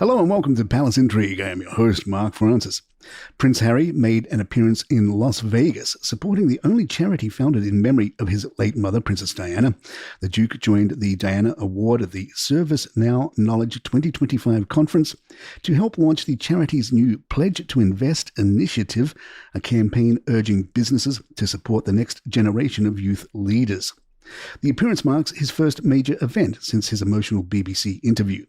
Hello and welcome to Palace Intrigue. I am your host, Mark Francis. Prince Harry made an appearance in Las Vegas, supporting the only charity founded in memory of his late mother, Princess Diana. The Duke joined the Diana Award at the ServiceNow Knowledge 2025 conference to help launch the charity's new Pledge to Invest initiative, a campaign urging businesses to support the next generation of youth leaders. The appearance marks his first major event since his emotional BBC interview.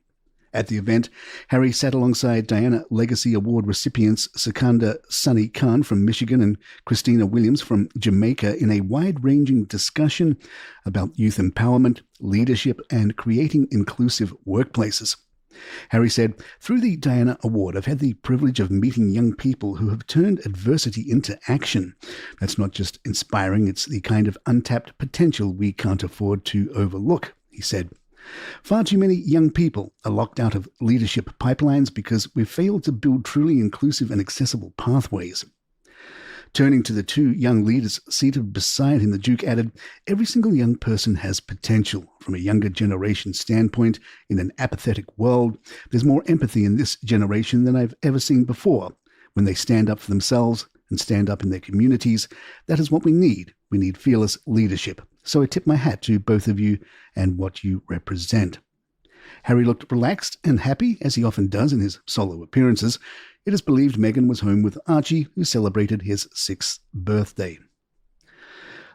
At the event, Harry sat alongside Diana Legacy Award recipients Sikander Sonny Khan from Michigan and Christina Williams from Jamaica in a wide-ranging discussion about youth empowerment, leadership, and creating inclusive workplaces. Harry said, "Through the Diana Award, I've had the privilege of meeting young people who have turned adversity into action. That's not just inspiring, it's the kind of untapped potential we can't afford to overlook," he said. Far too many young people are locked out of leadership pipelines because we've failed to build truly inclusive and accessible pathways. Turning to the two young leaders seated beside him, the Duke added, "Every single young person has potential. From a younger generation standpoint, in an apathetic world, there's more empathy in this generation than I've ever seen before. When they stand up for themselves and stand up in their communities, that is what we need. We need fearless leadership. So I tip my hat to both of you and what you represent." Harry looked relaxed and happy, as he often does in his solo appearances. It is believed Meghan was home with Archie, who celebrated his 6th birthday.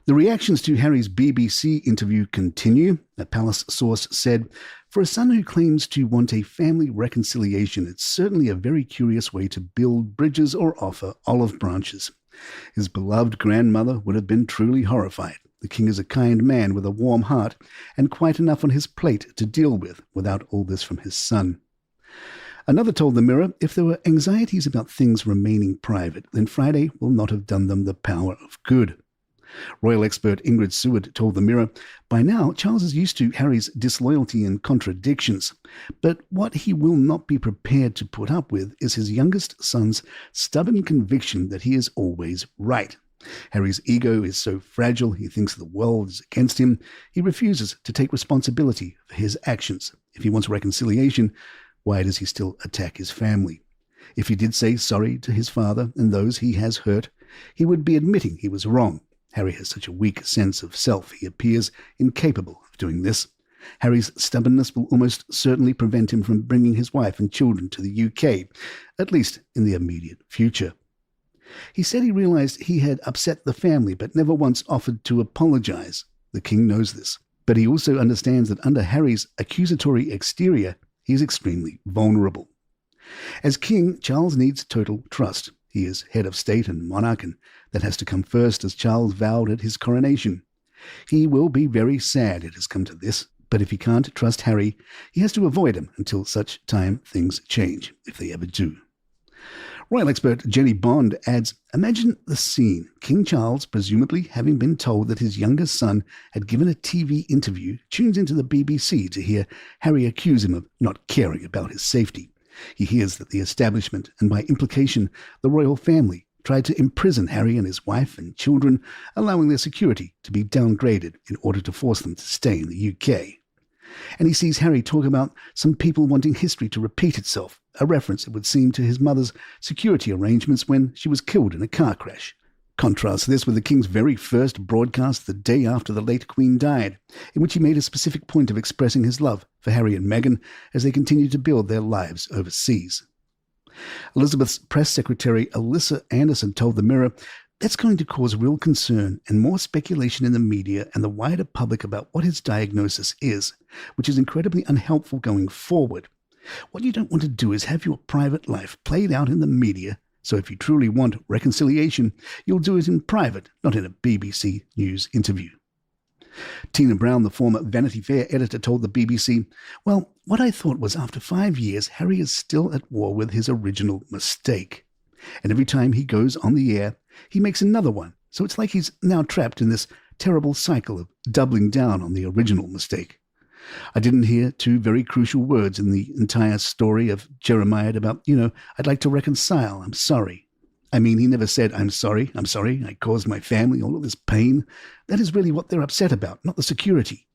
The reactions to Harry's BBC interview continue. A palace source said, "For a son who claims to want a family reconciliation, it's certainly a very curious way to build bridges or offer olive branches. His beloved grandmother would have been truly horrified. The king is a kind man with a warm heart and quite enough on his plate to deal with without all this from his son." Another told the Mirror, "If there were anxieties about things remaining private, then Friday will not have done them the power of good." Royal expert Ingrid Seward told the Mirror, "By now, Charles is used to Harry's disloyalty and contradictions. But what he will not be prepared to put up with is his youngest son's stubborn conviction that he is always right. Harry's ego is so fragile, he thinks the world is against him. He refuses to take responsibility for his actions. If he wants reconciliation, why does he still attack his family? If he did say sorry to his father and those he has hurt, he would be admitting he was wrong. Harry has such a weak sense of self, he appears incapable of doing this. Harry's stubbornness will almost certainly prevent him from bringing his wife and children to the UK, at least in the immediate future." He said he realized he had upset the family, but never once offered to apologize. The king knows this. But he also understands that under Harry's accusatory exterior, he is extremely vulnerable. As king, Charles needs total trust. He is head of state and monarch, and that has to come first, as Charles vowed at his coronation. He will be very sad it has come to this, but if he can't trust Harry, he has to avoid him until such time things change, if they ever do. Royal expert Jenny Bond adds, "Imagine the scene. King Charles, presumably having been told that his youngest son had given a TV interview, tunes into the BBC to hear Harry accuse him of not caring about his safety. He hears that the establishment, and by implication the royal family, tried to imprison Harry and his wife and children, allowing their security to be downgraded in order to force them to stay in the UK. And he sees Harry talk about some people wanting history to repeat itself, a reference, it would seem, to his mother's security arrangements when she was killed in a car crash. Contrast this with the king's very first broadcast the day after the late Queen died, in which he made a specific point of expressing his love for Harry and Meghan as they continued to build their lives overseas." Elizabeth's press secretary Alyssa Anderson told the Mirror, "That's going to cause real concern and more speculation in the media and the wider public about what his diagnosis is, which is incredibly unhelpful going forward. What you don't want to do is have your private life played out in the media, so if you truly want reconciliation, you'll do it in private, not in a BBC News interview." Tina Brown, the former Vanity Fair editor, told the BBC, "Well, what I thought was after 5 years, Harry is still at war with his original mistake. And every time he goes on the air, he makes another one. So it's like he's now trapped in this terrible cycle of doubling down on the original mistake. I didn't hear two very crucial words in the entire story of Jeremiah about, I'd like to reconcile, I'm sorry. I mean, he never said, I'm sorry, I caused my family all of this pain. That is really what they're upset about, not the security.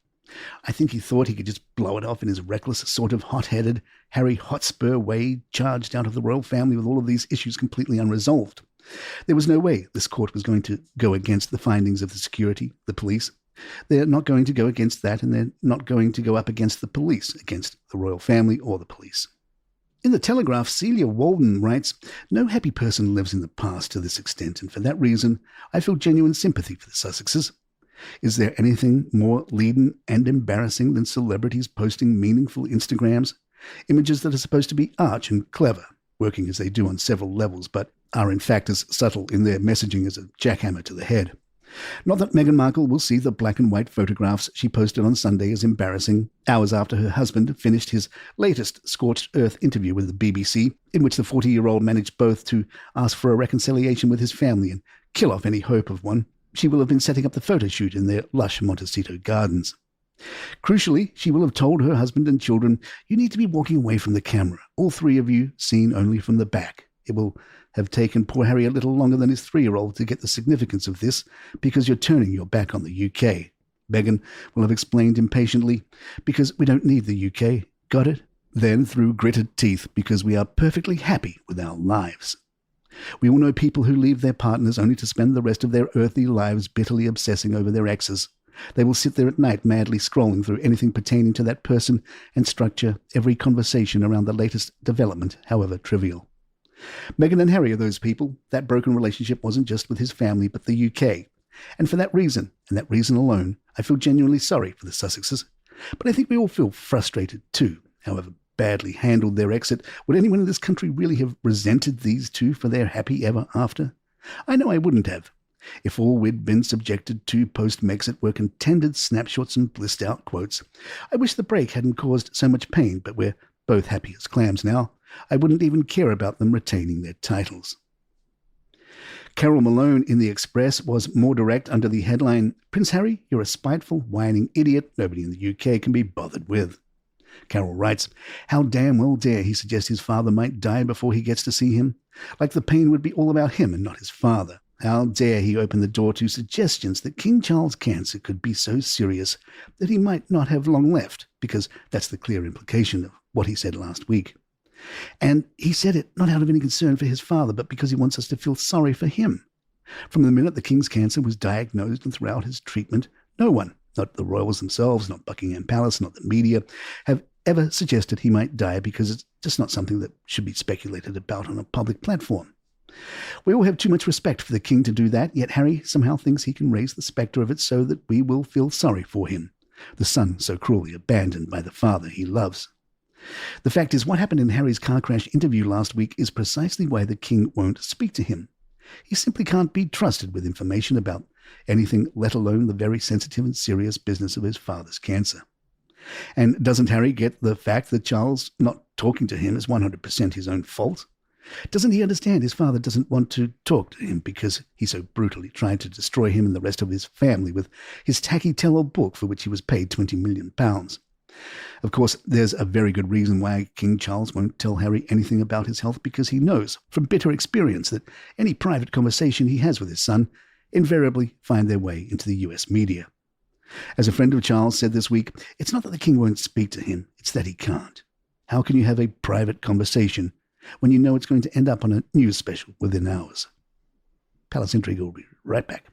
I think he thought he could just blow it off in his reckless, sort of hot-headed, Harry Hotspur way, charged out of the royal family with all of these issues completely unresolved. There was no way this court was going to go against the findings of the security, the police. They're not going to go against that, and they're not going to go up against the police, against the royal family or the police. In the Telegraph, Celia Walden writes, "No happy person lives in the past to this extent, and for that reason, I feel genuine sympathy for the Sussexes. Is there anything more leaden and embarrassing than celebrities posting meaningful Instagrams? Images that are supposed to be arch and clever, working as they do on several levels, but are in fact as subtle in their messaging as a jackhammer to the head. Not that Meghan Markle will see the black and white photographs she posted on Sunday as embarrassing, hours after her husband finished his latest scorched earth interview with the BBC, in which the 40-year-old managed both to ask for a reconciliation with his family and kill off any hope of one. She will have been setting up the photo shoot in their lush Montecito gardens. Crucially, she will have told her husband and children, 'You need to be walking away from the camera, all three of you seen only from the back.' It will have taken poor Harry a little longer than his 3-year-old to get the significance of this, because you're turning your back on the UK. Meghan will have explained impatiently, 'Because we don't need the UK. Got it?' Then, through gritted teeth, 'Because we are perfectly happy with our lives.' We all know people who leave their partners only to spend the rest of their earthly lives bitterly obsessing over their exes. They will sit there at night madly scrolling through anything pertaining to that person and structure every conversation around the latest development, however trivial. Meghan and Harry are those people. That broken relationship wasn't just with his family, but the UK. And for that reason, and that reason alone, I feel genuinely sorry for the Sussexes. But I think we all feel frustrated too. However badly handled their exit, would anyone in this country really have resented these two for their happy ever after? I know I wouldn't have. If all we'd been subjected to post-Megxit were contended snapshots and blissed-out quotes. I wish the break hadn't caused so much pain, but we're both happy as clams now. I wouldn't even care about them retaining their titles." Carol Malone in The Express was more direct under the headline, "Prince Harry, you're a spiteful, whining idiot nobody in the UK can be bothered with." Carol writes, "How damn well dare he suggest his father might die before he gets to see him? Like the pain would be all about him and not his father. How dare he open the door to suggestions that King Charles' cancer could be so serious that he might not have long left, because that's the clear implication of what he said last week. And he said it not out of any concern for his father, but because he wants us to feel sorry for him. From the minute the King's cancer was diagnosed and throughout his treatment, no one, not the royals themselves, not Buckingham Palace, not the media, have ever suggested he might die, because it's just not something that should be speculated about on a public platform. We all have too much respect for the King to do that, yet Harry somehow thinks he can raise the spectre of it so that we will feel sorry for him, the son so cruelly abandoned by the father he loves. The fact is, what happened in Harry's car crash interview last week is precisely why the King won't speak to him. He simply can't be trusted with information about anything, let alone the very sensitive and serious business of his father's cancer. And doesn't Harry get the fact that Charles not talking to him is 100% his own fault? Doesn't he understand his father doesn't want to talk to him because he so brutally tried to destroy him and the rest of his family with his tacky tell-all book for which he was paid £20 million? Of course, there's a very good reason why King Charles won't tell Harry anything about his health, because he knows from bitter experience that any private conversation he has with his son invariably find their way into the US media. As a friend of Charles said this week, it's not that the King won't speak to him, it's that he can't. How can you have a private conversation when you know it's going to end up on a news special within hours? Palace Intrigue will be right back.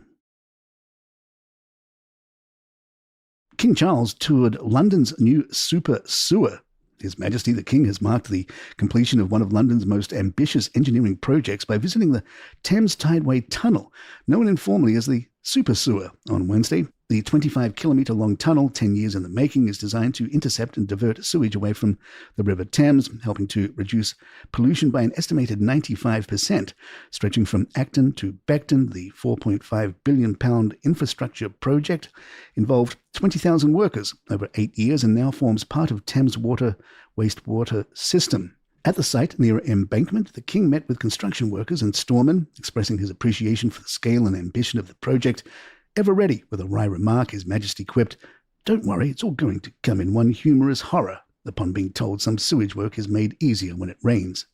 King Charles toured London's new super sewer. His Majesty the King has marked the completion of one of London's most ambitious engineering projects by visiting the Thames Tideway Tunnel, known informally as the Super Sewer, on Wednesday. The 25-kilometre-long tunnel, 10 years in the making, is designed to intercept and divert sewage away from the River Thames, helping to reduce pollution by an estimated 95%. Stretching from Acton to Beckton, the £4.5 billion infrastructure project involved 20,000 workers over 8 years and now forms part of Thames Water wastewater system. At the site near Embankment, the King met with construction workers and storemen, expressing his appreciation for the scale and ambition of the project. Ever ready with a wry remark, His Majesty quipped, "Don't worry, it's all going to come in one humorous horror upon being told some sewage work is made easier when it rains."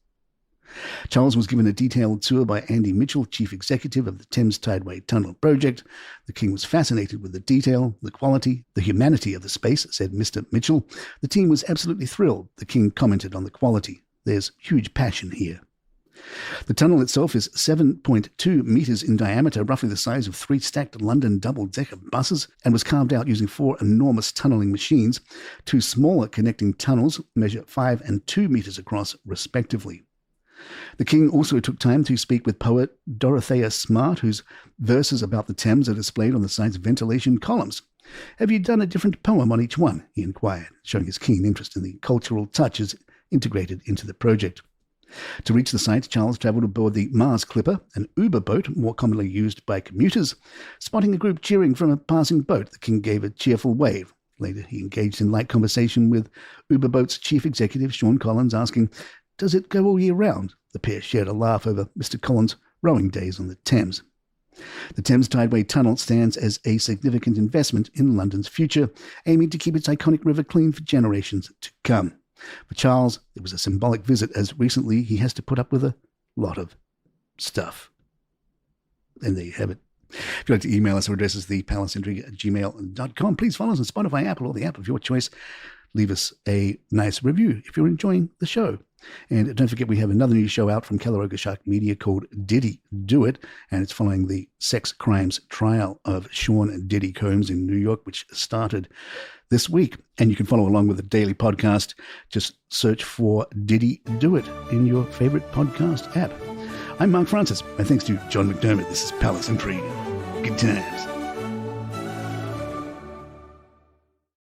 Charles was given a detailed tour by Andy Mitchell, chief executive of the Thames Tideway Tunnel project. The king was fascinated with the detail, the quality, the humanity of the space, said Mr. Mitchell. The team was absolutely thrilled. The king commented on the quality. There's huge passion here. The tunnel itself is 7.2 metres in diameter, roughly the size of 3 stacked London double-decker buses, and was carved out using 4 enormous tunnelling machines. 2 smaller connecting tunnels measure 5 and 2 metres across, respectively. The king also took time to speak with poet Dorothea Smart, whose verses about the Thames are displayed on the site's ventilation columns. "Have you done a different poem on each one?" he inquired, showing his keen interest in the cultural touches integrated into the project. To reach the site, Charles travelled aboard the Mars Clipper, an Uber boat more commonly used by commuters. Spotting a group cheering from a passing boat, the king gave a cheerful wave. Later, he engaged in light conversation with Uber Boat's chief executive, Sean Collins, asking, "Does it go all year round?" The pair shared a laugh over Mr. Collins' rowing days on the Thames. The Thames Tideway Tunnel stands as a significant investment in London's future, aiming to keep its iconic river clean for generations to come. For Charles, it was a symbolic visit, as recently he has to put up with a lot of stuff. And there you have it. If you'd like to email us, our address is thepalaceintrigue@gmail.com. Please follow us on Spotify, Apple, or the app of your choice. Leave us a nice review if you're enjoying the show. And don't forget, we have another new show out from Caleroga Shark Media called Diddy Do It, and it's following the sex crimes trial of Sean Diddy Combs in New York, which started this week. And you can follow along with the daily podcast. Just search for Diddy Do It in your favorite podcast app. I'm Mark Francis. My thanks to John McDermott. This is Palace Intrigue. Good times.